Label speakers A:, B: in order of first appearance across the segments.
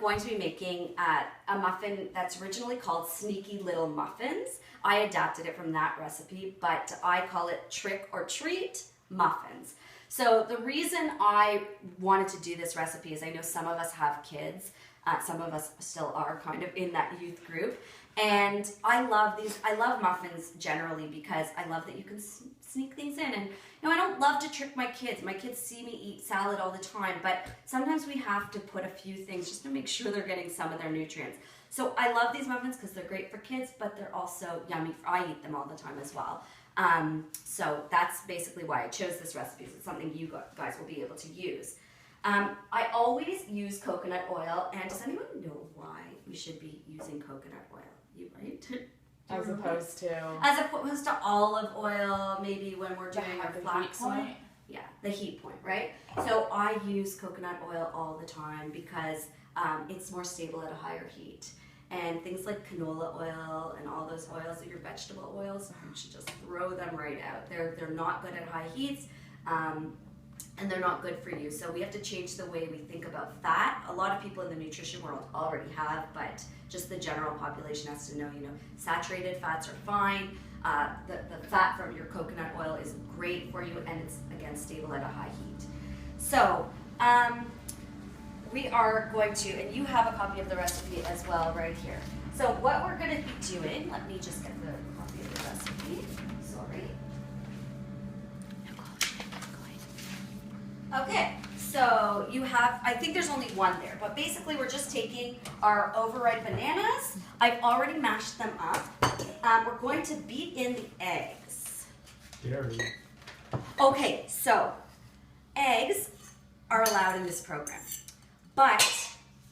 A: going to be making a muffin that's originally called Sneaky Little Muffins. I adapted it from that recipe, but I call it Trick or Treat Muffins. So the reason I wanted to do this recipe is I know some of us have kids, some of us still are kind of in that youth group, and I love these. I love muffins generally because I love that you can sneak things in. And I don't love to trick my kids. My kids see me eat salad all the time, but sometimes we have to put a few things just to make sure they're getting some of their nutrients. So I love these muffins because they're great for kids, but they're also yummy. I eat them all the time as well. So that's basically why I chose this recipe. It's something you guys will be able to use. I always use coconut oil, and does anyone know why we should be using coconut oil? You right?
B: As opposed to
A: olive oil, maybe when we're doing our flax oil. Yeah, the heat point, right? So I use coconut oil all the time because it's more stable at a higher heat. And things like canola oil and all those oils, your vegetable oils, you should just throw them right out. They're not good at high heats, and they're not good for you. So we have to change the way we think about fat. A lot of people in the nutrition world already have, but just the general population has to know, saturated fats are fine. The fat from your coconut oil is great for you, and it's, again, stable at a high heat. So, we are going to, and you have a copy of the recipe as well right here. So what we're going to be doing, let me just get the copy of the recipe. Sorry. Okay, so you have, I think there's only one there, but basically we're just taking our overripe bananas. I've already mashed them up. We're going to beat in the eggs.
C: Dairy.
A: Okay, so eggs are allowed in this program. But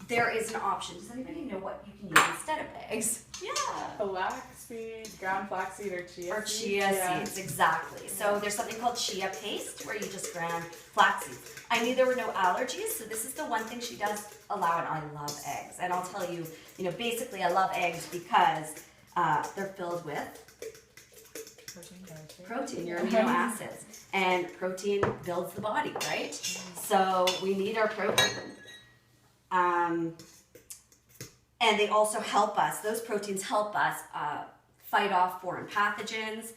A: there is an option. Does anybody know what you can use instead of eggs? Yeah.
B: Flaxseed, ground flaxseed, or chia
A: or
B: seeds.
A: Chia seeds, exactly. So there's something called chia paste where you just ground flax seeds. I knew there were no allergies, so this is the one thing she does allow, and I love eggs. And I'll tell you, basically I love eggs because they're filled with protein, your amino acids. And protein builds the body, right? So we need our protein. And they also help us, those proteins help us fight off foreign pathogens.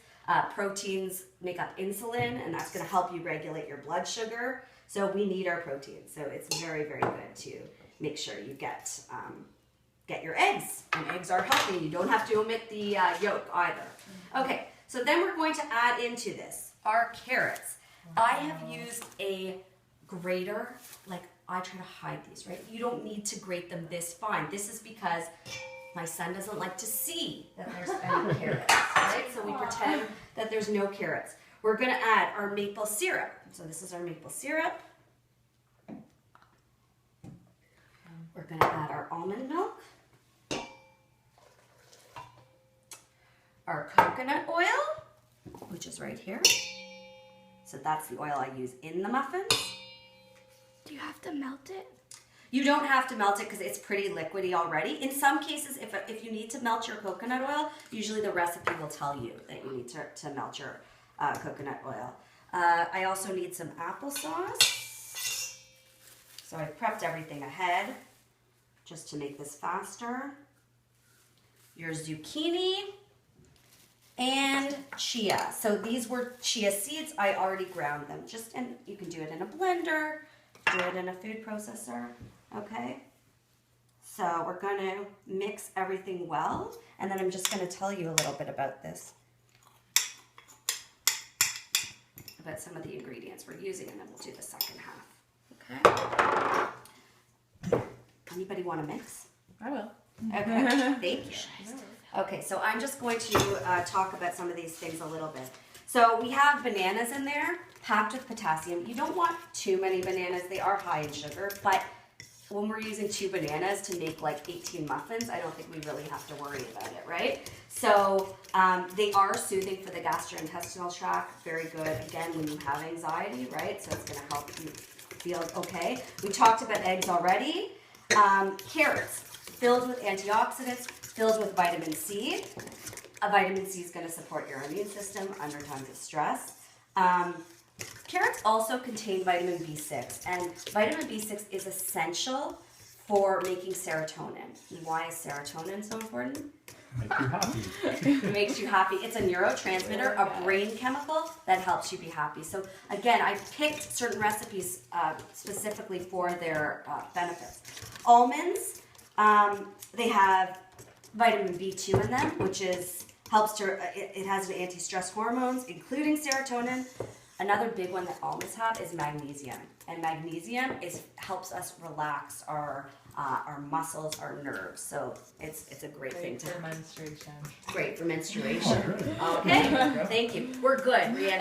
A: Proteins make up insulin, and that's going to help you regulate your blood sugar. So we need our protein. So it's very, very good to make sure you get your eggs. And eggs are healthy. You don't have to omit the yolk either. Okay, so then we're going to add into this our carrots. I have used a grater, like I try to hide these, right? You don't need to grate them this fine. This is because my son doesn't like to see that there's any carrots, right? So we pretend that there's no carrots. We're gonna add our maple syrup. So this is our maple syrup. We're gonna add our almond milk, our coconut oil, which is right here. So that's the oil I use in the muffins.
D: Do you have to melt it?
A: You don't have to melt it because it's pretty liquidy already. In some cases, if you need to melt your coconut oil, usually the recipe will tell you that you need to melt your coconut oil. I also need some applesauce. So I prepped everything ahead just to make this faster. Your zucchini and chia. So these were chia seeds. I already ground them. You can do it in a blender, do it in a food processor, okay? So we're gonna mix everything well, and then I'm just gonna tell you a little bit about this, about some of the ingredients we're using, and then we'll do the second half, okay? Anybody wanna mix?
B: I will.
A: Okay, thank you. Okay, so I'm just going to talk about some of these things a little bit. So we have bananas in there, packed with potassium. You don't want too many bananas. They are high in sugar, but when we're using 2 bananas to make like 18 muffins, I don't think we really have to worry about it, right? So they are soothing for the gastrointestinal tract. Very good, again, when you have anxiety, right? So it's gonna help you feel okay. We talked about eggs already. Carrots, filled with antioxidants, filled with vitamin C. Vitamin C is going to support your immune system under times of stress. Carrots also contain vitamin B6, and vitamin B6 is essential for making serotonin. Why is serotonin so important?
C: Make you happy.
A: It makes you happy. It's a neurotransmitter, a brain chemical that helps you be happy. So again, I picked certain recipes specifically for their benefits. Almonds, they have vitamin B2 in them, which helps to, it has an anti-stress hormones, including serotonin. Another big one that almonds have is magnesium. And magnesium helps us relax our muscles, our nerves. So it's a great thing to
B: for menstruation.
A: Great for menstruation. Okay, thank you. We're good, Rhiannon.